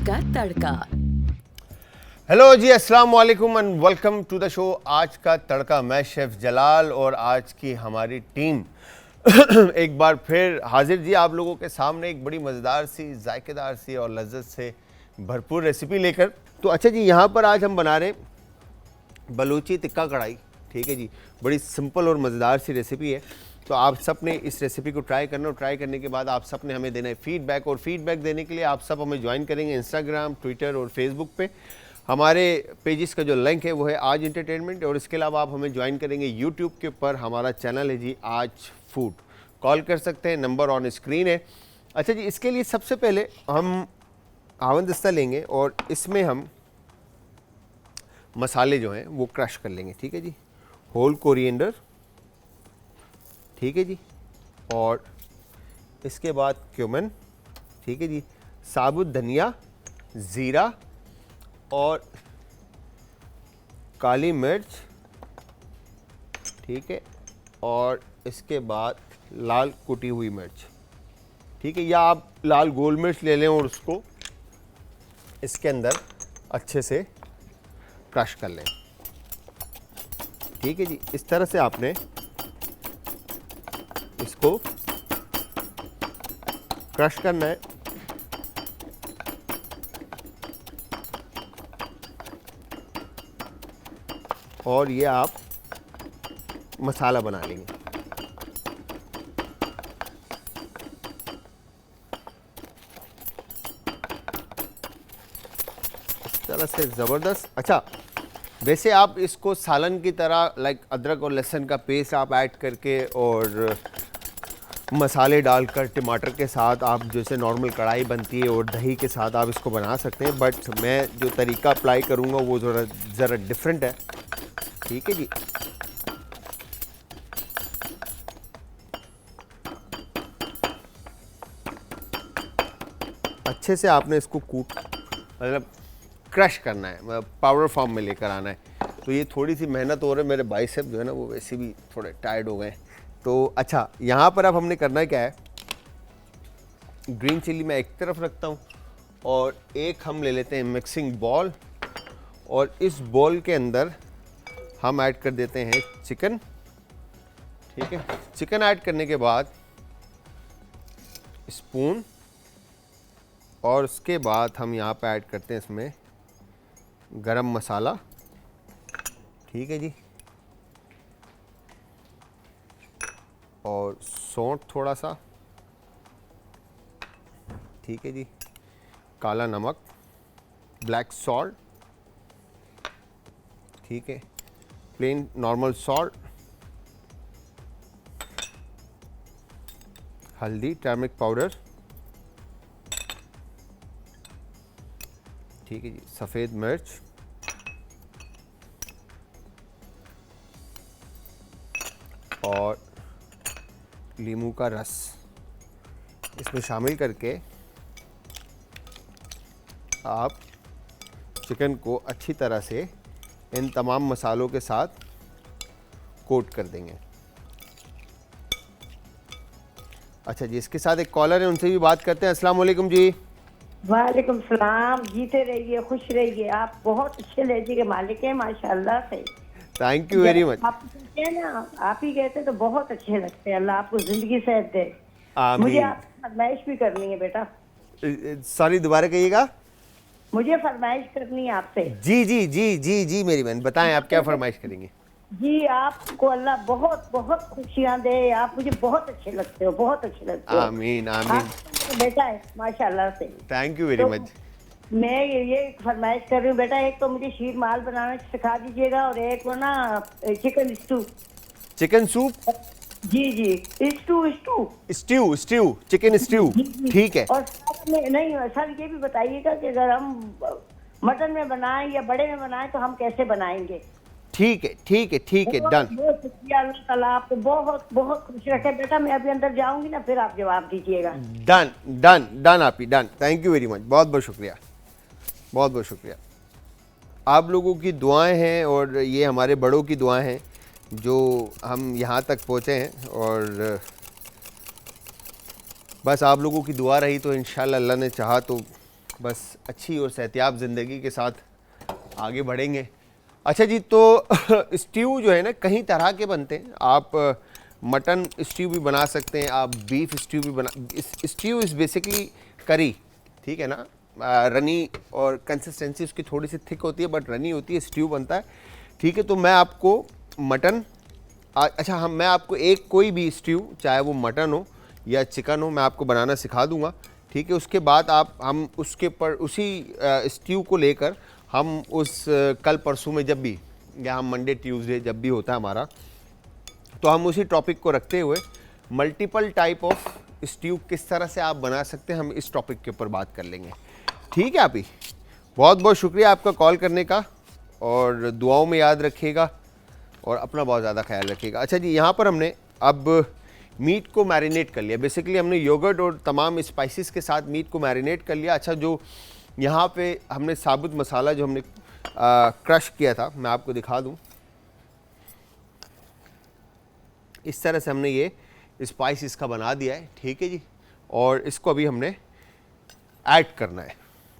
का तड़का। हेलो जी, अस्सलाम वालेकुम and welcome to the show Aaj का तड़का। मैं शेफ जलाल और आज की हमारी टीम एक बार फिर हाजिर जी आप लोगों के सामने एक बड़ी मज़ेदार सी, जायकेदार सी और लज्जत से भरपूर रेसिपी लेकर। तो अच्छा जी, यहाँ पर आज हम बना रहे हैं बलूची टिक्का कढ़ाई। ठीक है जी, बड़ी सिंपल और मज़ेदार सी रेसिपी है। तो आप सब ने इस रेसिपी को ट्राई करना और ट्राई करने के बाद आप सब ने हमें देना है फीडबैक। और फीडबैक देने के लिए आप सब हमें ज्वाइन करेंगे इंस्टाग्राम, ट्विटर और फेसबुक पे। हमारे पेजेस का जो लिंक है वो है आज एंटरटेनमेंट। और इसके अलावा आप हमें ज्वाइन करेंगे यूट्यूब के ऊपर, हमारा चैनल है जी आज फूड। कॉल कर सकते हैं, नंबर ऑन स्क्रीन है। अच्छा जी, इसके लिए सबसे पहले हम आवन दस्ता लेंगे और इसमें हम मसाले जो हैं वो क्रश कर लेंगे। ठीक है जी, होल कोरिएंडर, ठीक है जी, और इसके बाद क्यूमन, ठीक है जी, साबुत धनिया, ज़ीरा और काली मिर्च, ठीक है, और इसके बाद लाल कुटी हुई मिर्च, ठीक है, या आप लाल गोल मिर्च ले लें और उसको इसके अंदर अच्छे से क्रश कर लें। ठीक है जी, इस तरह से आपने इसको क्रश करना है। और ये आप मसाला बना लेंगे। इस तरह से ज़बरदस्त। अच्छा, वैसे आप इसको सालन की तरह लाइक अदरक और लहसुन का पेस्ट आप ऐड करके और मसाले डालकर टमाटर के साथ आप जैसे नॉर्मल कढ़ाई बनती है और दही के साथ आप इसको बना सकते हैं। बट मैं जो तरीका अप्लाई करूँगा वो ज़रा डिफरेंट है। ठीक है जी, अच्छे से आपने इसको कूट मतलब क्रश करना है, मतलब पाउडर फॉर्म में लेकर आना है। तो ये थोड़ी सी मेहनत हो रही है, मेरे बाइसेप जो है ना वो वैसे भी थोड़े टायर्ड हो गए। तो अच्छा, यहाँ पर अब हमने करना क्या है, ग्रीन चिली मैं एक तरफ रखता हूँ और एक हम ले लेते हैं मिक्सिंग बॉल और इस बॉल के अंदर हम ऐड कर देते हैं चिकन। ठीक है, चिकन ऐड करने के बाद स्पून और उसके बाद हम यहाँ पे ऐड करते हैं इसमें गरम मसाला। ठीक है जी, और सौंठ थोड़ा सा, ठीक है जी, काला नमक, ब्लैक सॉल्ट, ठीक है, प्लेन नॉर्मल सॉल्ट, हल्दी, टर्मरिक पाउडर, ठीक है जी, सफ़ेद मिर्च, और नींबू का रस इसमें शामिल करके आप चिकन को अच्छी तरह से इन तमाम मसालों के साथ कोट कर देंगे। अच्छा जी, इसके साथ एक कॉलर है, उनसे भी बात करते हैं। अस्सलाम वालेकुम जी। वालेकुम सलाम। जीते रहिए, खुश रहिए। आप बहुत अच्छे लहजे के मालिक हैं माशाल्लाह से। Thank you very much. आप कहते हैं ना, आप ही कहते तो बहुत अच्छे लगते हैं। अल्लाह आपको जिंदगी सेहत दे। आमीन। मुझे आपसे फरमाइश भी करनी है बेटा। सॉरी, दोबारा कहिएगा। मुझे फरमाइश करनी है आपसे। जी जी जी जी जी मेरी बहन, बताएं आप क्या फरमाइश करेंगे। जी, आपको अल्लाह बहुत बहुत खुशियां दे। आप मुझे बहुत अच्छे लगते हो, बहुत अच्छे लगते हो। आमीन आमीन। आप बेटा है माशाल्लाह से। Thank you very much. मैं ये फरमाइश कर रही हूँ बेटा, एक तो मुझे शीर माल बनाना सिखा दीजिएगा और एक वो ना चिकन स्टू। Chicken soup? जी जी, stew stew, stew, chicken stew, ठीक है। और साथ में नहीं सर, ये भी बताइएगा कि अगर हम मटन में बनाएं या बड़े में बनाएं तो हम कैसे बनाएंगे। ठीक है ठीक है ठीक है, डन। बहुत शुक्रिया, अल्लाह ताला आपको बहुत बहुत खुश रखे बेटा। मैं अभी अंदर जाऊंगी ना, फिर आप जवाब दीजिएगा। डन डन डन आप ही, done. Thank you very much, बहुत बहुत शुक्रिया, बहुत बहुत शुक्रिया। आप लोगों की दुआएं हैं और ये हमारे बड़ों की दुआएं हैं जो हम यहाँ तक पहुँचे हैं। और बस आप लोगों की दुआ रही तो इंशाल्लाह अल्लाह ने चाहा तो बस अच्छी और सेहतियाब ज़िंदगी के साथ आगे बढ़ेंगे। अच्छा जी, तो स्ट्यू जो है ना कई तरह के बनते हैं। आप मटन स्ट्यू भी बना सकते हैं, आप बीफ स्ट्यू भी बना। स्ट्यू इज़ बेसिकली करी, ठीक है ना। रनी और कंसिस्टेंसी उसकी थोड़ी सी थिक होती है बट रनी होती है, स्ट्यू बनता है, ठीक है। तो मैं आपको मटन अच्छा मैं आपको एक कोई भी स्ट्यू, चाहे वो मटन हो या चिकन हो, मैं आपको बनाना सिखा दूंगा, ठीक है। उसके बाद हम उसके पर उसी स्ट्यू को लेकर हम उस कल परसों में जब भी, या हम मंडे ट्यूसडे जब भी होता है हमारा, तो हम उसी टॉपिक को रखते हुए मल्टीपल टाइप ऑफ स्ट्यू किस तरह से आप बना सकते हैं, हम इस टॉपिक के ऊपर बात कर लेंगे, ठीक है। आप ही बहुत बहुत शुक्रिया आपका कॉल करने का, और दुआओं में याद रखिएगा और अपना बहुत ज़्यादा ख्याल रखिएगा। अच्छा जी, यहाँ पर हमने अब मीट को मैरिनेट कर लिया। बेसिकली हमने योगर्ट और तमाम स्पाइसेस के साथ मीट को मैरिनेट कर लिया। अच्छा, जो यहाँ पे हमने साबुत मसाला जो हमने क्रश किया था, मैं आपको दिखा दूँ। इस तरह से हमने ये स्पाइस इसका बना दिया है, ठीक है जी। और इसको अभी हमने ऐड करना है,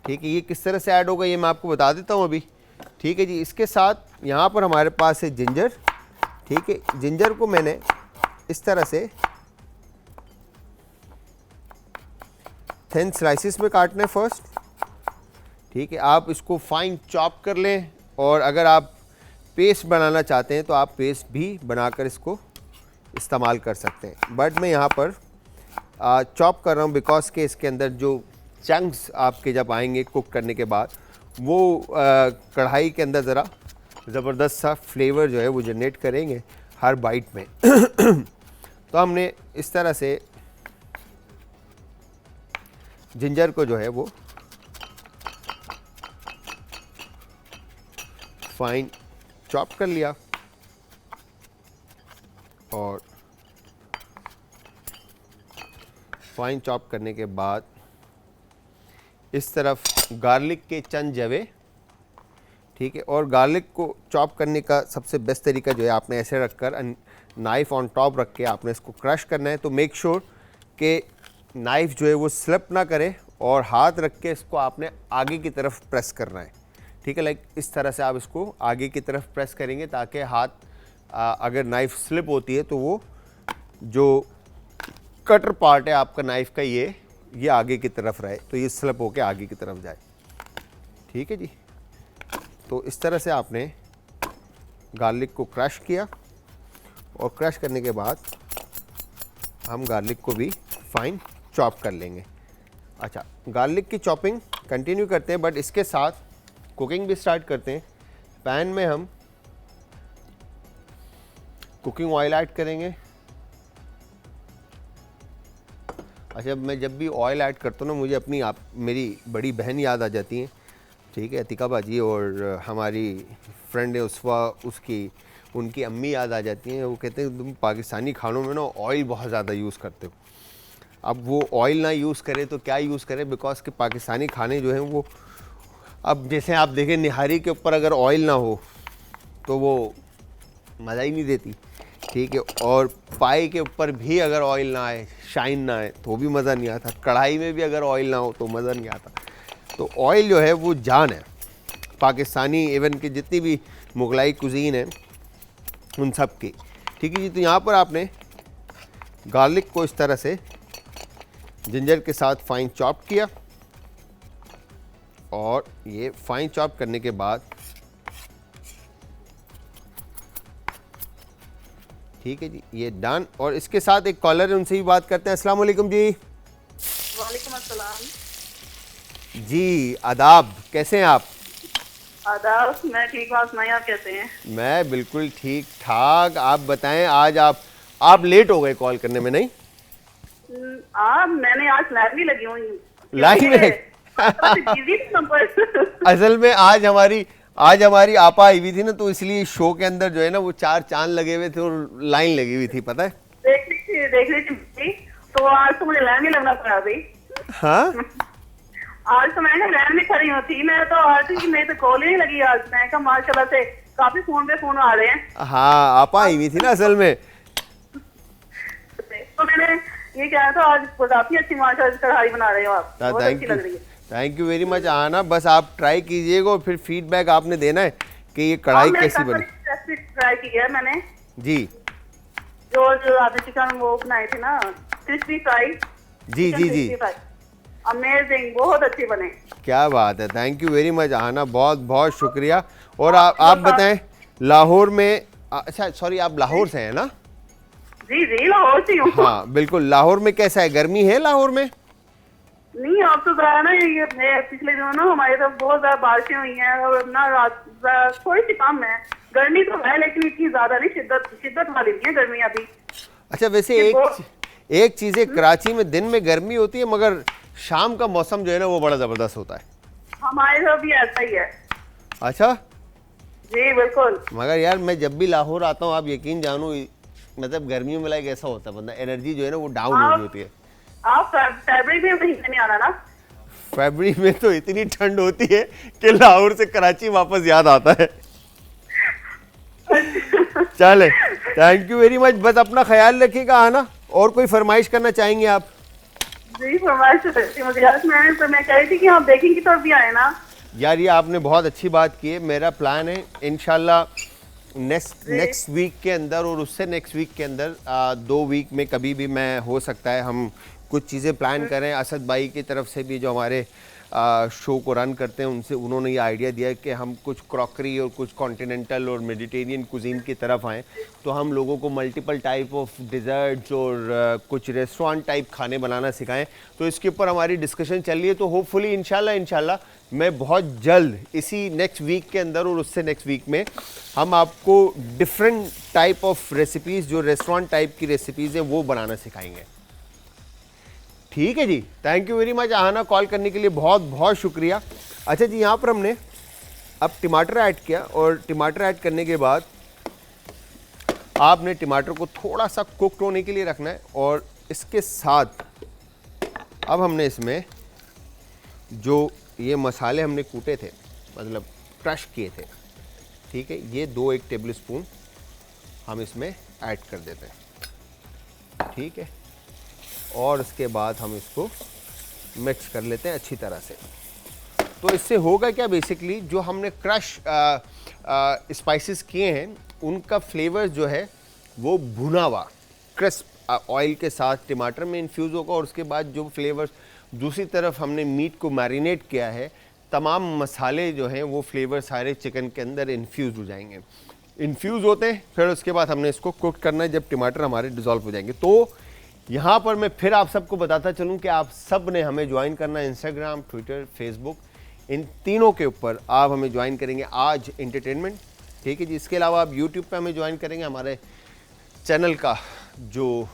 ठीक है। ये किस तरह से ऐड होगा ये मैं आपको बता देता हूँ अभी, ठीक है जी। इसके साथ यहाँ पर हमारे पास है जिंजर, ठीक है। जिंजर को मैंने इस तरह से थिन स्लाइसिस में काटना है फर्स्ट, ठीक है। आप इसको फाइन चॉप कर लें, और अगर आप पेस्ट बनाना चाहते हैं तो आप पेस्ट भी बनाकर इसको इस्तेमाल कर सकते हैं। बट मैं यहाँ पर चॉप कर रहा हूँ बिकॉज के इसके अंदर जो चंक्स आपके जब आएंगे कुक करने के बाद, वो कढ़ाई के अंदर ज़रा ज़बरदस्त सा फ्लेवर जो है वो जनरेट करेंगे हर बाइट में। तो हमने इस तरह से जिंजर को जो है वो फाइन चॉप कर लिया, और फाइन चॉप करने के बाद इस तरफ गार्लिक के चंद जवे, ठीक है। और गार्लिक को चॉप करने का सबसे बेस्ट तरीका जो है, आपने ऐसे रखकर नाइफ़ ऑन टॉप रख के आपने इसको क्रश करना है। तो मेक श्योर कि नाइफ़ जो है वो स्लिप ना करे, और हाथ रख के इसको आपने आगे की तरफ प्रेस करना है, ठीक है। लाइक इस तरह से आप इसको आगे की तरफ प्रेस करेंगे, ताकि हाथ अगर नाइफ़ स्लिप होती है तो वो जो कटर पार्ट है आपका नाइफ़ का ये आगे की तरफ रहे, तो ये स्लिप होके आगे की तरफ जाए, ठीक है जी। तो इस तरह से आपने गार्लिक को क्रश किया, और क्रश करने के बाद हम गार्लिक को भी फाइन चॉप कर लेंगे। अच्छा, गार्लिक की चॉपिंग कंटिन्यू करते हैं, बट इसके साथ कुकिंग भी स्टार्ट करते हैं। पैन में हम कुकिंग ऑयल ऐड करेंगे। अच्छा, मैं जब भी ऑयल ऐड करता हूँ ना, मुझे मेरी बड़ी बहन याद आ जाती हैं, ठीक है, अतिका बाजी, और हमारी फ्रेंड है उनकी अम्मी याद आ जाती हैं। वो कहते हैं तुम पाकिस्तानी खानों में ना ऑयल बहुत ज़्यादा यूज़ करते हो। अब वो ऑयल ना यूज़ करें तो क्या यूज़ करें, बिकॉज के पाकिस्तानी खाने जो हैं वो, अब जैसे आप देखें निहारी के ऊपर अगर ऑयल ना हो तो वो मज़ा ही नहीं देती, ठीक है। और पाई के ऊपर भी अगर ऑयल ना आए, शाइन ना आए, तो भी मज़ा नहीं आता। कढ़ाई में भी अगर ऑयल ना हो तो मज़ा नहीं आता। तो ऑयल जो है वो जान है पाकिस्तानी, इवन कि जितनी भी मुगलाई कुजीन है उन सब की, ठीक है जी। तो यहाँ पर आपने गार्लिक को इस तरह से जिंजर के साथ फाइन चॉप किया, और ये फाइन चॉप करने के बाद, ठीक है जी, ये डन। और इसके साथ एक कॉलर है, उनसे भी बात करते हैं। अस्सलाम वालेकुम जी। वालेकुम अस्सलाम जी, आदाब, कैसे हैं आप? आदाब, मैं ठीक हूँ, आप सुनाइए, आप कैसे हैं? मैं बिल्कुल ठीक ठाक। आप बताएं, आज आप लेट हो गए कॉल करने में, नहीं? मैंने आज लाइव भी लगी हुई लाइव में बिजी थी नंबर। असल में आज हमारी आपा आई हुई थी ना, तो इसलिए शो के अंदर जो है ना वो 4 चांद लगे हुए थे और लाइन लगी हुई थी, पता है? देख रही थी, तो आज तो मुझे लाइन में लगना पड़ा भाई। हाँ, आज तो मैंने लाइन में खड़ी होती, मैं तो आज की मेरी तो कॉल ही नहीं लगी आज। मैं कहा माशाल्लाह से काफी फोन पे फोन आ रहे हैं। हाँ, आपा आई हुई थी ना असल में। तो मैंने ये कहा था आज काफी अच्छी माशाल्लाह कढ़ाई बना रहे हो आप, बहुत अच्छी लग रही है। थैंक यू वेरी मच आना, बस आप ट्राई कीजिएगा और फिर फीडबैक आपने देना है कि ये कढ़ाई कैसी बनी। ट्राई की है मैंने जी जो जो आपने चिकन वो बनाई थी ना, क्रिस्पी फ्राई। जी जी जी, अमेजिंग, बहुत अच्छी बने। क्या बात है, थैंक यू वेरी मच आना, बहुत बहुत शुक्रिया। और आप बताएं लाहौर में, अच्छा सॉरी आप लाहौर से हैं ना? जी जी, लाहौर से हूँ। हाँ बिल्कुल, लाहौर में कैसा है, गर्मी है लाहौर में? नहीं, अब तो ज़्यादा ना, ये पिछले दिनों ना हमारे तरफ बहुत ज्यादा बारिशें हुई हैं और ना रात थोड़ी सी कम है। गर्मी तो है लेकिन इतनी ज्यादा नहीं, शिद्दत वाली नहीं है गर्मी अभी। अच्छा वैसे एक चीज़ है, कराची में दिन में गर्मी होती है मगर शाम का मौसम जो है ना वो बड़ा ज़बरदस्त होता है। हमारे तरफ भी ऐसा ही है। अच्छा जी बिल्कुल। मगर यार मैं जब भी लाहौर आता हूँ, आप यकीन जानो, मतलब गर्मियों में लाइक ऐसा होता है, बंदा एनर्जी जो है ना वो डाउन हो रही होती है। आप फरवरी में नहीं आना ना? फरवरी में तो इतनी ठंड होती है कि लाहौर से कराची वापस याद आता है। चले, थैंक यू वेरी मच, बस अपना ख्याल रखिएगा आना। और कोई फरमाइश करना चाहेंगे आप? जी फरमाइश तो करती मुझे यार, मैं कह रही थी कि हम बेकिंग की तरफ भी आए ना। यार ये आपने बहुत अच्छी बात की है। मेरा प्लान है इंशाल्लाह नेक्स्ट वीक के अंदर और उससे नेक्स्ट वीक के अंदर 2 वीक में कभी भी मैं हो सकता है हम कुछ चीज़ें प्लान करें। असद भाई की तरफ से भी जो हमारे शो को रन करते हैं उनसे, उन्होंने ये आइडिया दिया कि हम कुछ क्रॉकरी और कुछ कॉन्टिनेंटल और मेडिटेरियन कुजीन की तरफ आएँ, तो हम लोगों को मल्टीपल टाइप ऑफ डिज़र्ट्स और कुछ रेस्टोरेंट टाइप खाने बनाना सिखाएं। तो इसके ऊपर हमारी डिस्कशन चल रही है। तो होपफुली इंशाल्लाह मैं बहुत जल्द इसी नेक्स्ट वीक के अंदर और उससे नेक्स्ट वीक में हम आपको डिफरेंट टाइप ऑफ रेसिपीज़, जो रेस्टोरेंट टाइप की रेसिपीज़ हैं वो बनाना सिखाएंगे। ठीक है जी, थैंक यू वेरी मच आना, कॉल करने के लिए बहुत बहुत शुक्रिया। अच्छा जी, यहाँ पर हमने अब टमाटर ऐड किया और टमाटर ऐड करने के बाद आपने टमाटर को थोड़ा सा कुक होने के लिए रखना है। और इसके साथ अब हमने इसमें जो ये मसाले हमने कूटे थे, मतलब क्रश किए थे, ठीक है, ये 2-1 टेबल स्पून हम इसमें ऐड कर देते हैं। ठीक है, और उसके बाद हम इसको मिक्स कर लेते हैं अच्छी तरह से। तो इससे होगा क्या, बेसिकली जो हमने क्रश स्पाइसेस किए हैं उनका फ्लेवर जो है वो भुना हुआ क्रिस्प ऑयल के साथ टमाटर में इन्फ्यूज़ होगा। और उसके बाद जो फ्लेवर्स दूसरी तरफ हमने मीट को मैरिनेट किया है, तमाम मसाले जो हैं वो फ्लेवर सारे चिकन के अंदर इन्फ्यूज़ हो जाएंगे। इन्फ्यूज़ होते हैं, फिर उसके बाद हमने इसको कुक करना है जब टमाटर हमारे डिज़ोल्व हो जाएंगे। तो यहाँ पर मैं फिर आप सबको बताता चलूँ कि आप सब ने हमें ज्वाइन करना है, इंस्टाग्राम, ट्विटर, फेसबुक, इन तीनों के ऊपर आप हमें ज्वाइन करेंगे आज एंटरटेनमेंट। ठीक है जी, इसके अलावा आप यूट्यूब पे हमें ज्वाइन करेंगे, हमारे चैनल का जो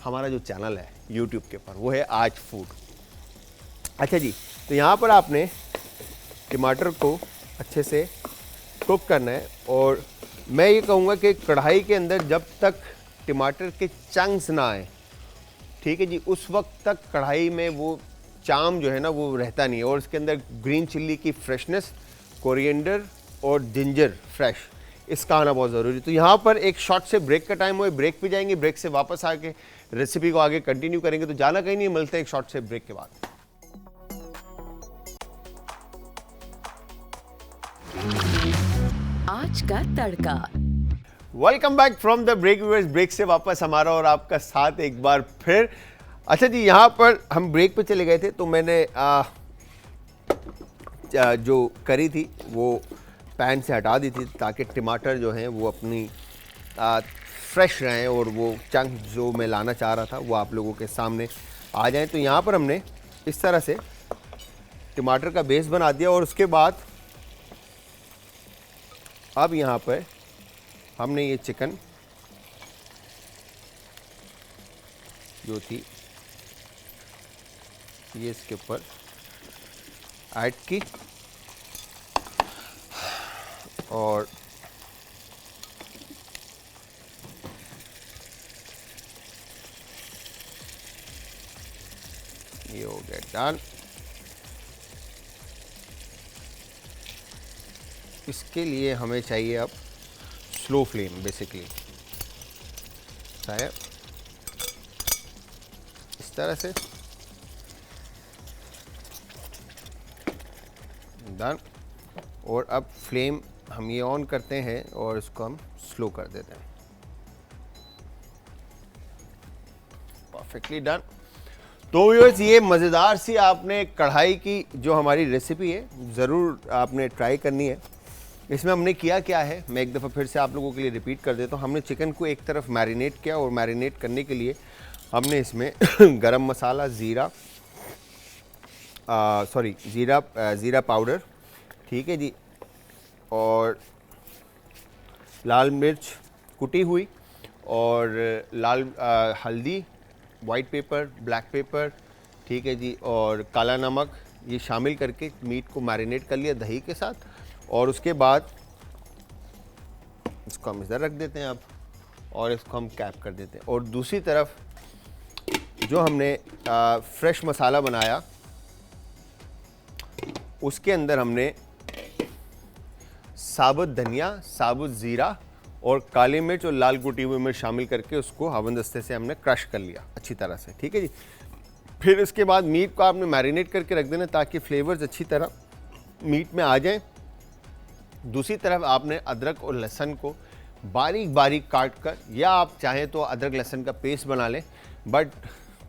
हमारा जो चैनल है यूट्यूब के ऊपर वो है आज फूड। अच्छा जी, तो यहाँ पर आपने टमाटर को अच्छे से कुक करना है। और मैं ये कहूँगा कि कढ़ाई के अंदर जब तक टमाटर के चंक्स ना आए, ठीक है जी, उस वक्त तक कढ़ाई में वो चाम जो है ना वो रहता नहीं है। और इसके अंदर ग्रीन चिल्ली की फ्रेशनेस, कोरिएंडर और जिंजर फ्रेश, इसका आना बहुत ज़रूरी है। तो यहाँ पर एक शॉर्ट से ब्रेक का टाइम हुआ, ब्रेक पे जाएंगे, ब्रेक से वापस आके रेसिपी को आगे कंटिन्यू करेंगे। तो जाना कहीं नहीं, मिलते एक शॉर्ट से ब्रेक के बाद। आज का तड़का। Welcome back from the break viewers. Break से वापस हमारा और आपका साथ एक बार फिर। अच्छा जी, यहाँ पर हम ब्रेक पे चले गए थे तो मैंने जो करी थी वो पैन से हटा दी थी ताकि टमाटर जो हैं वो अपनी फ्रेश रहें और वो चंक जो मैं लाना चाह रहा था वो आप लोगों के सामने आ जाएं। तो यहाँ पर हमने इस तरह से टमाटर का बेस बना दिया। और उसके बाद अब यहाँ पर हमने ये चिकन जो थी ये इसके ऊपर ऐड की और ये हो गया डन। इसके लिए हमें चाहिए अब स्लो फ्लेम, बेसिकली है इस तरह से। डन। और अब फ्लेम हम ये ऑन करते हैं और इसको हम स्लो कर देते हैं। Perfectly done. तो व्यूअर्स, ये मज़ेदार सी आपने कढ़ाई की जो हमारी रेसिपी है ज़रूर आपने ट्राई करनी है। इसमें हमने किया क्या है, मैं एक दफ़ा फिर से आप लोगों के लिए रिपीट कर देता हूँ। हमने चिकन को एक तरफ मैरिनेट किया और मैरिनेट करने के लिए हमने इसमें गरम मसाला, ज़ीरा पाउडर, ठीक है जी, और लाल मिर्च कुटी हुई, और हल्दी, वाइट पेपर, ब्लैक पेपर, ठीक है जी, और काला नमक, ये शामिल करके मीट को मैरिनेट कर लिया दही के साथ। और उसके बाद इसको हम इधर रख देते हैं अब, और इसको हम कैप कर देते हैं। और दूसरी तरफ जो हमने फ्रेश मसाला बनाया उसके अंदर हमने साबुत धनिया, साबुत ज़ीरा और काली मिर्च और लाल कुटी हुई मिर्च शामिल करके उसको हवनदस्ते से हमने क्रश कर लिया अच्छी तरह से, ठीक है जी। फिर इसके बाद मीट को आपने मैरिनेट करके रख देना ताकि फ्लेवर्स अच्छी तरह मीट में आ जाएं। दूसरी तरफ आपने अदरक और लहसुन को बारीक बारीक काट कर, या आप चाहें तो अदरक लहसुन का पेस्ट बना लें, बट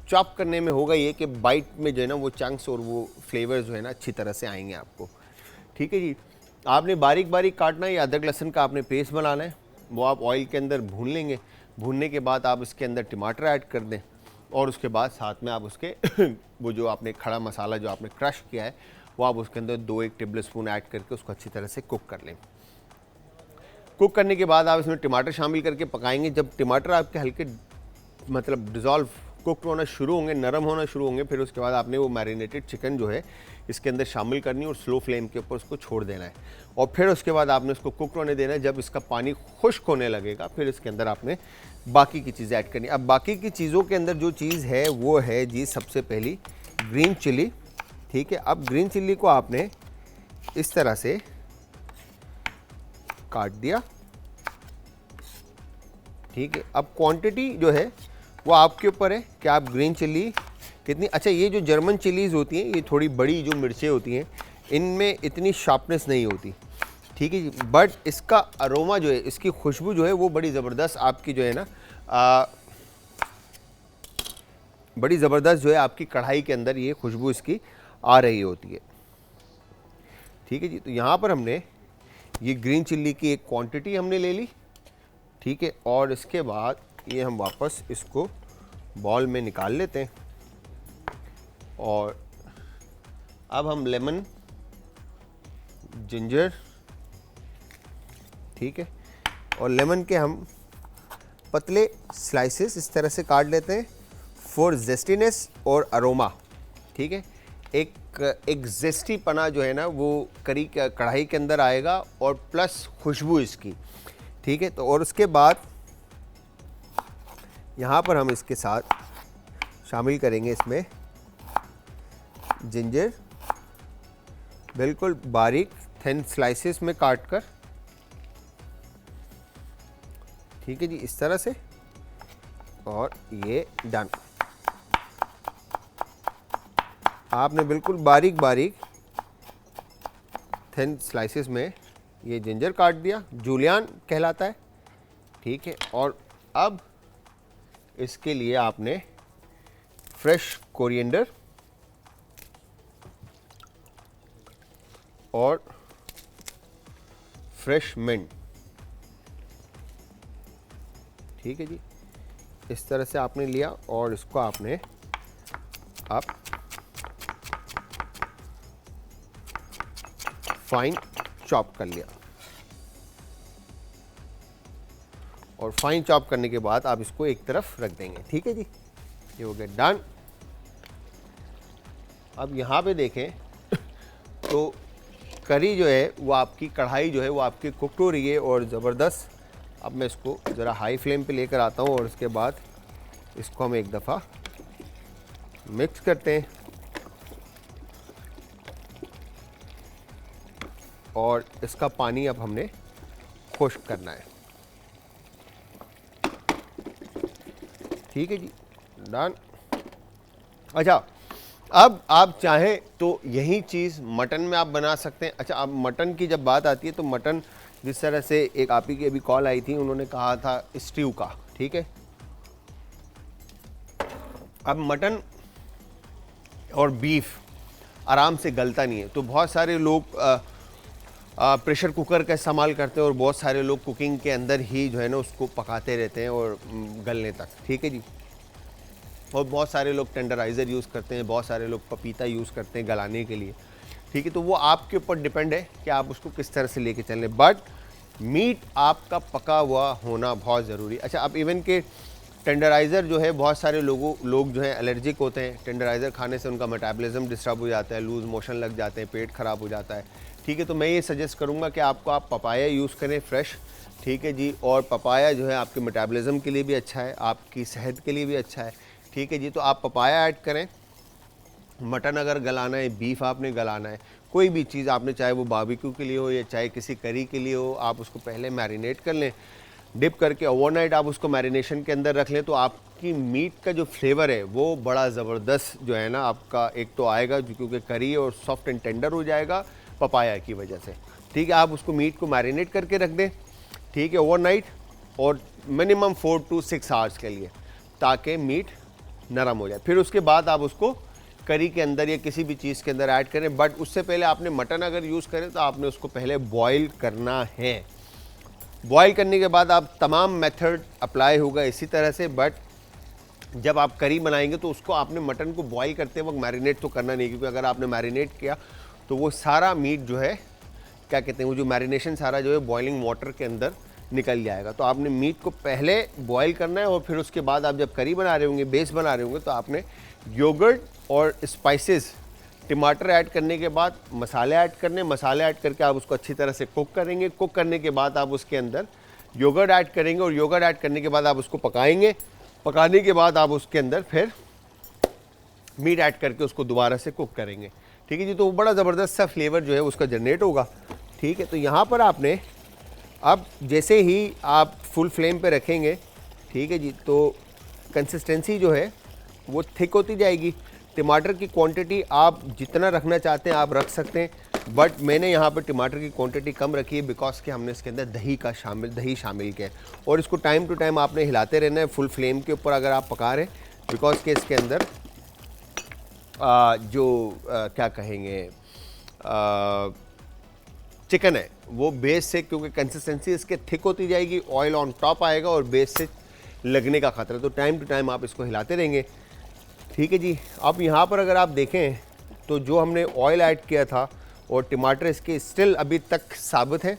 चॉप करने में होगा ये कि बाइट में जो है ना वो चंक्स और वो फ्लेवर्स जो है ना अच्छी तरह से आएंगे आपको, ठीक है जी। आपने बारीक बारीक काटना है या अदरक लहसुन का आपने पेस्ट बनाना है, वो आप ऑयल के अंदर भून लेंगे। भूनने के बाद आप इसके अंदर टमाटर ऐड कर दें, और उसके बाद साथ में आप उसके वो जो आपने खड़ा मसाला जो आपने क्रश किया है वो आप उसके अंदर 2-1 टेबल स्पून ऐड करके उसको अच्छी तरह से कुक कर लें। कुक करने के बाद आप इसमें टमाटर शामिल करके पकाएंगे। जब टमाटर आपके हल्के मतलब डिज़ोल्व कुक होना शुरू होंगे, नरम होना शुरू होंगे, फिर उसके बाद आपने वो मैरिनेटेड चिकन जो है इसके अंदर शामिल करनी और स्लो फ्लेम के ऊपर उसको छोड़ देना है। और फिर उसके बाद आपने उसको कुक होने देना है। जब इसका पानी खुश्क होने लगेगा फिर इसके अंदर आपने बाकी की चीज़ें ऐड करनी है। अब बाकी की चीज़ों के अंदर जो चीज़ है वो है जी सबसे पहली ग्रीन चिली, ठीक है। अब ग्रीन चिल्ली को आपने इस तरह से काट दिया, ठीक है। अब क्वांटिटी जो है वो आपके ऊपर है कि आप ग्रीन चिल्ली कितनी। अच्छा, ये जो जर्मन चिलीज़ होती हैं ये थोड़ी बड़ी जो मिर्चें होती हैं इनमें इतनी शार्पनेस नहीं होती, ठीक है जी, बट इसका अरोमा जो है, इसकी खुशबू जो है वो बड़ी ज़बरदस्त आपकी जो है ना बड़ी ज़बरदस्त जो है आपकी कढ़ाई के अंदर ये खुशबू इसकी आ रही होती है, ठीक है जी। तो यहाँ पर हमने ये ग्रीन चिल्ली की एक क्वांटिटी हमने ले ली, ठीक है। और इसके बाद ये हम वापस इसको बॉल में निकाल लेते हैं। और अब हम लेमन, जिंजर, ठीक है, और लेमन के हम पतले स्लाइसेस इस तरह से काट लेते हैं फॉर जेस्टीनेस और अरोमा, ठीक है। एक जेस्टी पना जो है ना वो कढ़ाई के अंदर आएगा और प्लस खुशबू इसकी, ठीक है। तो और उसके बाद यहाँ पर हम इसके साथ शामिल करेंगे इसमें जिंजर, बिल्कुल बारीक थिन स्लाइसेस में काट कर, ठीक है जी, इस तरह से। और ये डन। आपने बिल्कुल बारीक बारीक थिन स्लाइसेस में ये जिंजर काट दिया, जूलियन कहलाता है, ठीक है। और अब इसके लिए आपने फ्रेश कोरिएंडर और फ्रेश मिंट, ठीक है जी, इस तरह से आपने लिया और इसको आपने आप फाइन चॉप कर लिया। और फाइन चॉप करने के बाद आप इसको एक तरफ रख देंगे, ठीक है जी, ये हो गया डन। अब यहाँ पे देखें तो करी जो है वो आपकी कढ़ाई जो है वो आपकी कुक हो रही है और ज़बरदस्त। अब मैं इसको ज़रा हाई फ्लेम पे लेकर आता हूँ और उसके बाद इसको हम एक दफ़ा मिक्स करते हैं और इसका पानी अब हमने खुश्क करना है, ठीक है जी, डन। अच्छा, अब आप चाहें तो यही चीज़ मटन में आप बना सकते हैं। अच्छा, अब मटन की जब बात आती है तो मटन जिस तरह से एक आप ही की अभी कॉल आई थी, उन्होंने कहा था स्ट्यू का, ठीक है। अब मटन और बीफ आराम से गलता नहीं है, तो बहुत सारे लोग प्रेशर कुकर का इस्तेमाल करते हैं और बहुत सारे लोग कुकिंग के अंदर ही जो है ना उसको पकाते रहते हैं और गलने तक, ठीक है जी। और बहुत सारे लोग टेंडराइज़र यूज़ करते हैं, बहुत सारे लोग पपीता यूज़ करते हैं गलाने के लिए, ठीक है। तो वो आपके ऊपर डिपेंड है कि आप उसको किस तरह से लेके चलें, बट मीट आपका पका हुआ होना बहुत ज़रूरी। अच्छा, अब इवन के टेंडराइज़र जो है, बहुत सारे लोग जो हैं एलर्जिक होते हैं, टेंडराइज़र खाने से उनका मेटाबॉलिज्म डिस्टर्ब हो जाता है, लूज़ मोशन लग जाते हैं, पेट ख़राब हो जाता है, ठीक है। तो मैं ये सजेस्ट करूँगा कि आप पपाया यूज़ करें फ्रेश, ठीक है जी। और पपाया जो है आपके मेटाबॉलिज्म के लिए भी अच्छा है, आपकी सेहत के लिए भी अच्छा है, ठीक है जी। तो आप पपाया ऐड करें। मटन अगर गलाना है, बीफ आपने गलाना है, कोई भी चीज़ आपने, चाहे वो बारबेक्यू के लिए हो या चाहे किसी करी के लिए हो, आप उसको पहले मैरिनेट कर लें, डिप करके ओवरनाइट आप उसको मैरिनेशन के अंदर रख लें, तो आपकी मीट का जो फ्लेवर है वो बड़ा ज़बरदस्त जो है ना आपका एक तो आएगा, जो क्योंकि करी और सॉफ्ट एंड टेंडर हो जाएगा पपाया की वजह से, ठीक है। आप उसको मीट को मैरिनेट करके रख दें, ठीक है, ओवरनाइट, और मिनिमम 4 to 6 आवर्स के लिए, ताकि मीट नरम हो जाए। फिर उसके बाद आप उसको करी के अंदर या किसी भी चीज़ के अंदर ऐड करें, बट उससे पहले आपने मटन अगर यूज़ करें तो आपने उसको पहले बॉईल करना है। बॉईल करने के बाद आप तमाम मेथड अप्लाई होगा इसी तरह से, बट जब आप करी बनाएंगे तो उसको आपने मटन को बॉईल करते वक्त मैरिनेट तो करना नहीं, क्योंकि अगर आपने मैरिनेट किया तो वो सारा मीट जो है, क्या कहते हैं, वो जो मैरिनेशन सारा जो है बॉइलिंग वाटर के अंदर निकल जाएगा। तो आपने मीट को पहले बॉईल करना है और फिर उसके बाद आप जब करी बना रहे होंगे, बेस बना रहे होंगे, तो आपने योगर्ट और स्पाइसेस, टमाटर ऐड करने के बाद मसाले ऐड करने, मसाले ऐड करके आप उसको अच्छी तरह से कुक करेंगे। कुक करने के बाद आप उसके अंदर योगर्ट ऐड करेंगे और योगर्ट ऐड करने के बाद आप उसको पकाएंगे। पकाने के बाद आप उसके अंदर फिर मीट ऐड करके उसको दोबारा से कुक करेंगे, ठीक है जी। तो वो बड़ा ज़बरदस्त सा फ्लेवर जो है उसका जनरेट होगा, ठीक है। तो यहाँ पर आपने अब जैसे ही आप फुल फ्लेम पे रखेंगे, ठीक है जी, तो कंसिस्टेंसी जो है वो थिक होती जाएगी। टमाटर की क्वांटिटी आप जितना रखना चाहते हैं आप रख सकते हैं, बट मैंने यहाँ पर टमाटर की क्वांटिटी कम रखी है बिकॉज कि हमने इसके अंदर दही शामिल किया है, और इसको टाइम टू टाइम आपने हिलाते रहना है फुल फ्लेम के ऊपर अगर आप पका रहे हैं, बिकॉज कि इसके अंदर क्या कहेंगे चिकन है वो बेस से, क्योंकि कंसिस्टेंसी इसके थिक होती जाएगी, ऑयल ऑन टॉप आएगा और बेस से लगने का खतरा, तो टाइम टू टाइम आप इसको हिलाते रहेंगे, ठीक है जी। अब यहाँ पर अगर आप देखें तो जो हमने ऑयल ऐड किया था और टमाटर इसके स्टिल अभी तक साबित है,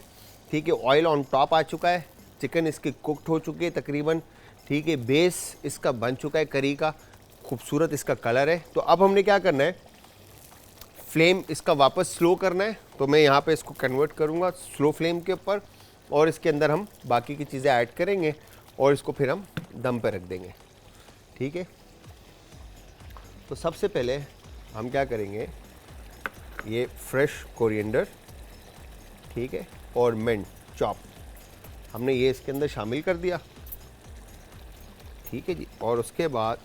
ठीक है। ऑयल ऑन टॉप आ चुका है, चिकन इसकी कुकड हो चुकी है तकरीबन, ठीक है। बेस इसका बन चुका है करी का, खूबसूरत इसका कलर है। तो अब हमने क्या करना है, फ्लेम इसका वापस स्लो करना है, तो मैं यहाँ पे इसको कन्वर्ट करूँगा स्लो फ्लेम के ऊपर, और इसके अंदर हम बाकी की चीज़ें ऐड करेंगे और इसको फिर हम दम पे रख देंगे, ठीक है। तो सबसे पहले हम क्या करेंगे, ये फ्रेश कोरिएंडर, ठीक है, और मिंट चॉप हमने ये इसके अंदर शामिल कर दिया, ठीक है जी। और उसके बाद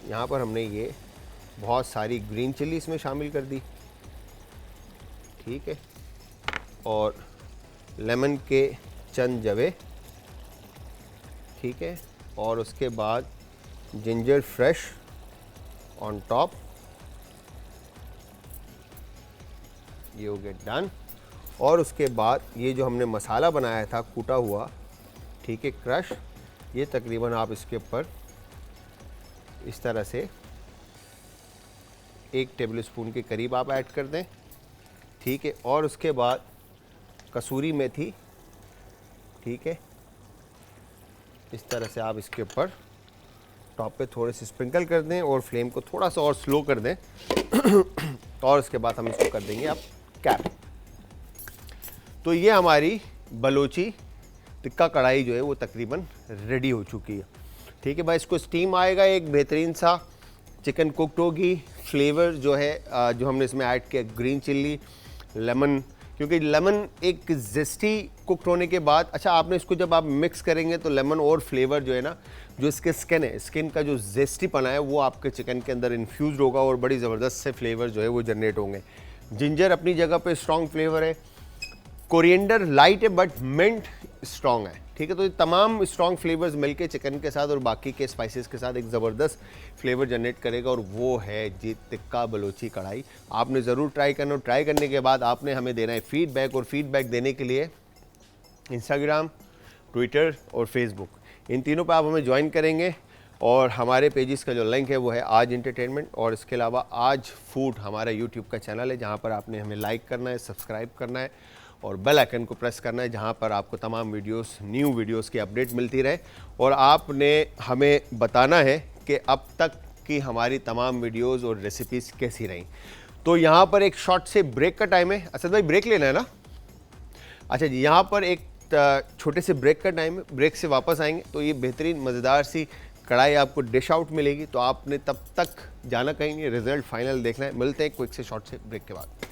यहाँ पर हमने ये बहुत सारी ग्रीन चिली इसमें शामिल कर दी, ठीक है, और लेमन के चंद जवे, ठीक है, और उसके बाद जिंजर फ्रेश ऑन टॉप, ये हो गेट डन। और उसके बाद ये जो हमने मसाला बनाया था कूटा हुआ, ठीक है, क्रश, ये तकरीबन आप इसके ऊपर इस तरह से 1 टेबलस्पून के करीब आप ऐड कर दें, ठीक है। और उसके बाद कसूरी मेथी, ठीक है, इस तरह से आप इसके ऊपर टॉप पे थोड़े से स्प्रिंकल कर दें और फ्लेम को थोड़ा सा और स्लो कर दें और उसके बाद हम इसको कर देंगे आप कैप। तो ये हमारी बलोची टिक्का कढ़ाई जो है वो तकरीबन रेडी हो चुकी है, ठीक है भाई। इसको स्टीम आएगा, एक बेहतरीन सा चिकन कुकड होगी, फ्लेवर जो है जो हमने इसमें ऐड किया ग्रीन चिल्ली, लेमन, क्योंकि लेमन एक जेस्टी कुकड होने के बाद, अच्छा आपने इसको जब आप मिक्स करेंगे तो लेमन और फ्लेवर जो है ना, जो इसके स्किन है, स्किन का जो जेस्टी पना है वो आपके चिकन के अंदर इन्फ्यूज होगा और बड़ी ज़बरदस्त से फ्लेवर जो है वो जनरेट होंगे। जिंजर अपनी जगह पे स्ट्रॉन्ग फ्लेवर है, कोरिएंडर लाइट है बट मिंट स्ट्रॉन्ग है, ठीक है। तो ये तमाम स्ट्रॉन्ग फ्लेवर्स मिलके चिकन के साथ और बाकी के स्पाइसेस के साथ एक ज़बरदस्त फ्लेवर जनरेट करेगा और वो है जी टिक्का बलोची कढ़ाई। आपने ज़रूर ट्राई करना, ट्राई करने के बाद आपने हमें देना है फीडबैक, और फीडबैक देने के लिए इंस्टाग्राम, ट्विटर और फेसबुक, इन तीनों पे आप हमें ज्वाइन करेंगे। और हमारे पेजेस का जो लिंक है वो है आज एंटरटेनमेंट, और इसके अलावा आज फूड हमारा यूट्यूब का चैनल है जहाँ पर आपने हमें लाइक करना है, सब्सक्राइब करना है और बेल आइकन को प्रेस करना है, जहाँ पर आपको तमाम वीडियोस, न्यू वीडियोस की अपडेट मिलती रहे। और आपने हमें बताना है कि अब तक की हमारी तमाम वीडियोस और रेसिपीज़ कैसी रहीं। तो यहाँ पर एक शॉर्ट से ब्रेक का टाइम है। असद भाई ब्रेक लेना है ना? अच्छा जी, यहाँ पर एक छोटे से ब्रेक का टाइम है, ब्रेक से वापस आएंगे तो ये बेहतरीन मज़ेदार सी कढ़ाई आपको डिश आउट मिलेगी। तो आपने तब तक जाना कहीं नहीं, रिजल्ट फाइनल देखना है। मिलते हैं क्विक से शॉर्ट से ब्रेक के बाद।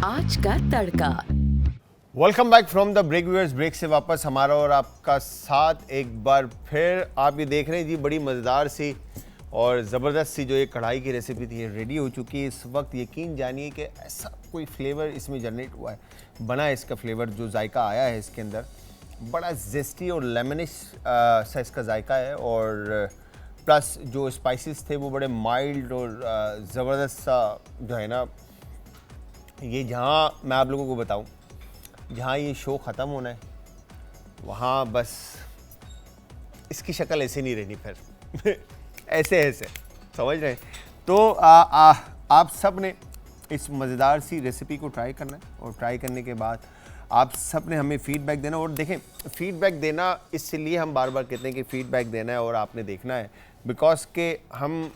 आज का तड़का। Welcome back from the break viewers. Break से वापस हमारा और आपका साथ एक बार फिर। आप ये देख रहे हैं जी, बड़ी मज़ेदार सी और ज़बरदस्त सी जो ये कढ़ाई की रेसिपी थी, ये रेडी हो चुकी है इस वक्त। यकीन जानिए कि ऐसा कोई फ्लेवर इसमें जनरेट हुआ है, बना है इसका फ्लेवर, जो जायका आया है इसके अंदर, बड़ा जेस्टी और लेमनिश सा इसका जायका है। और प्लस जो स्पाइसेस थे वो बड़े माइल्ड और ज़बरदस्त सा जो है ना। ये जहाँ मैं आप लोगों को बताऊँ, जहाँ ये शो ख़त्म होना है वहाँ बस इसकी शक्ल ऐसे नहीं रहनी फिर ऐसे ऐसे, समझ रहे हैं? तो आप सब ने इस मज़ेदार सी रेसिपी को ट्राई करना है, और ट्राई करने के बाद आप सब ने हमें फ़ीडबैक देना। और देखें, फ़ीडबैक देना इसलिए हम बार बार कहते हैं कि फ़ीडबैक देना है और आपने देखना है, बिकॉज़ के हम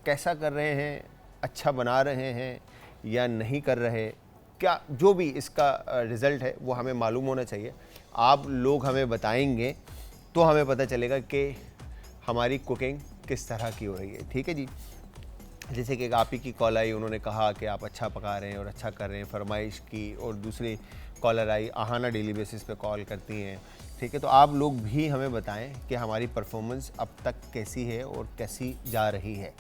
कैसा कर रहे हैं, अच्छा बना रहे हैं या नहीं कर रहे, क्या जो भी इसका रिज़ल्ट है वो हमें मालूम होना चाहिए। आप लोग हमें बताएंगे तो हमें पता चलेगा कि हमारी कुकिंग किस तरह की हो रही है, ठीक है जी। जैसे कि आप ही की कॉल आई, उन्होंने कहा कि आप अच्छा पका रहे हैं और अच्छा कर रहे हैं, फरमाइश की। और दूसरी कॉलर आई, आहाना डेली बेसिस पे कॉल करती हैं, ठीक है। तो आप लोग भी हमें बताएं कि हमारी परफॉर्मेंस अब तक कैसी है और कैसी जा रही है,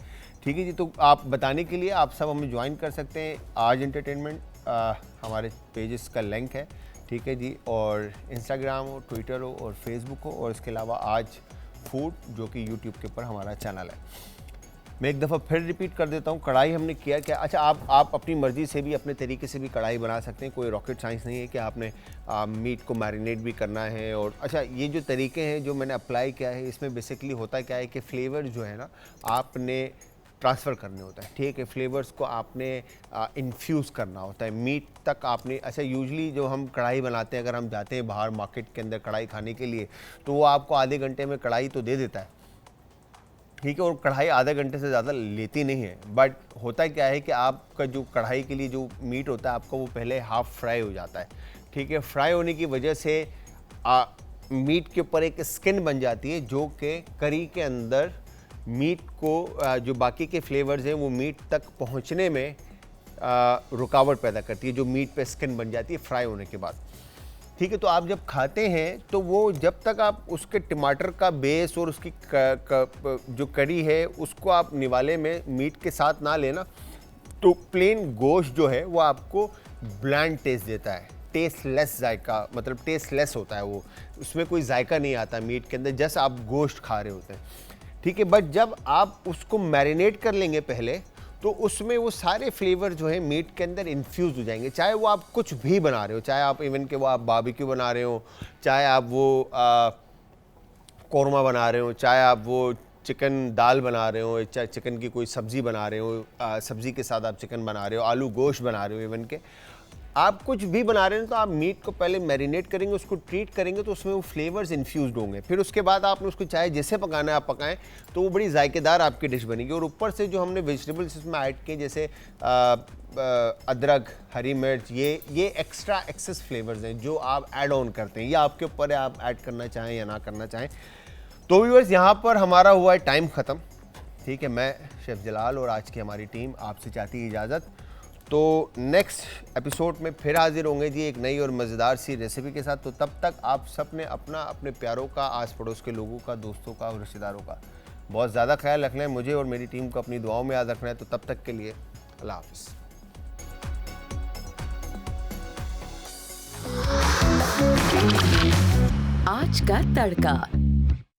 ठीक है जी। तो आप बताने के लिए आप सब हमें ज्वाइन कर सकते हैं। आज एंटरटेनमेंट हमारे पेजेस का लिंक है, ठीक है जी। और इंस्टाग्राम हो, ट्विटर हो और फेसबुक हो, और इसके अलावा आज फूड जो कि यूट्यूब के ऊपर हमारा चैनल है। मैं एक दफ़ा फिर रिपीट कर देता हूँ, कढ़ाई हमने किया क्या। अच्छा, आप अपनी मर्ज़ी से भी, अपने तरीके से भी कढ़ाई बना सकते हैं। कोई रॉकेट साइंस नहीं है कि आपने मीट को मैरिनेट भी करना है। और अच्छा, ये जो तरीके हैं जो मैंने अप्लाई किया है, इसमें बेसिकली होता क्या है कि फ्लेवर जो है ना आपने ट्रांसफ़र करने होता है, ठीक है। फ्लेवर्स को आपने इन्फ्यूज़ करना होता है मीट तक आपने। अच्छा, यूजुअली जो हम कढ़ाई बनाते हैं, अगर हम जाते हैं बाहर मार्केट के अंदर कढ़ाई खाने के लिए, तो वो आपको आधे घंटे में कढ़ाई तो दे देता है, ठीक है। और कढ़ाई आधे घंटे से ज़्यादा लेती नहीं है। बट होता क्या है कि आपका जो कढ़ाई के लिए जो मीट होता है आपका, वो पहले हाफ़ फ्राई हो जाता है, ठीक है। फ्राई होने की वजह से मीट के ऊपर एक स्किन बन जाती है, जो कि करी के अंदर मीट को जो बाकी के फ्लेवर्स हैं वो मीट तक पहुंचने में रुकावट पैदा करती है, जो मीट पे स्किन बन जाती है फ्राई होने के बाद, ठीक है। तो आप जब खाते हैं तो वो जब तक आप उसके टमाटर का बेस और उसकी जो करी है उसको आप निवाले में मीट के साथ ना लेना, तो प्लेन गोश्त जो है वो आपको ब्लैंड टेस्ट देता है, टेस्टलेस जायका, मतलब टेस्टलेस होता है वो, उसमें कोई जायका नहीं आता मीट के अंदर, जैसे आप गोश्त खा रहे होते हैं, ठीक है। बट जब आप उसको मैरिनेट कर लेंगे पहले, तो उसमें वो सारे फ्लेवर जो है मीट के अंदर इन्फ्यूज़ हो जाएंगे। चाहे वो आप कुछ भी बना रहे हो, चाहे आप इवन के वो आप बारबेक्यू बना रहे हो, चाहे आप वो कौरमा बना रहे हो, चाहे आप वो चिकन दाल बना रहे हो, चाहे चिकन की कोई सब्ज़ी बना रहे हो, सब्ज़ी के साथ आप चिकन बना रहे हो, आलू गोश्त बना रहे हो, इवन के आप कुछ भी बना रहे हैं, तो आप मीट को पहले मैरिनेट करेंगे, उसको ट्रीट करेंगे, तो उसमें वो फ्लेवर्स इन्फ्यूज़ड होंगे। फिर उसके बाद आपने उसको चाहे जैसे पकाना है आप पकाएं, तो वो बड़ी जायकेदार आपकी डिश बनेगी। और ऊपर से जो हमने वेजिटेबल्स इसमें ऐड किए, जैसे अदरक, हरी मिर्च, ये एक्स्ट्रा एक्सेस फ्लेवर्स हैं जो आप ऐड ऑन करते हैं, ये आपके ऊपर है, आप ऐड करना चाहें या ना करना चाहें। तो व्यूअर्स, यहाँ पर हमारा हुआ है टाइम ख़त्म, ठीक है, मैं शेफ़ जलाल और आज की हमारी टीम आपसे चाहती है इजाज़त। तो नेक्स्ट एपिसोड में फिर हाजिर होंगे जी एक नई और मज़ेदार सी रेसिपी के साथ। तो तब तक आप सब ने अपना, अपने प्यारों का, आस पड़ोस के लोगों का, दोस्तों का और रिश्तेदारों का बहुत ज़्यादा ख्याल रखना है। मुझे और मेरी टीम को अपनी दुआओं में याद रखना है। तो तब तक के लिए अल्लाह हाफ़िज़। आज का तड़का।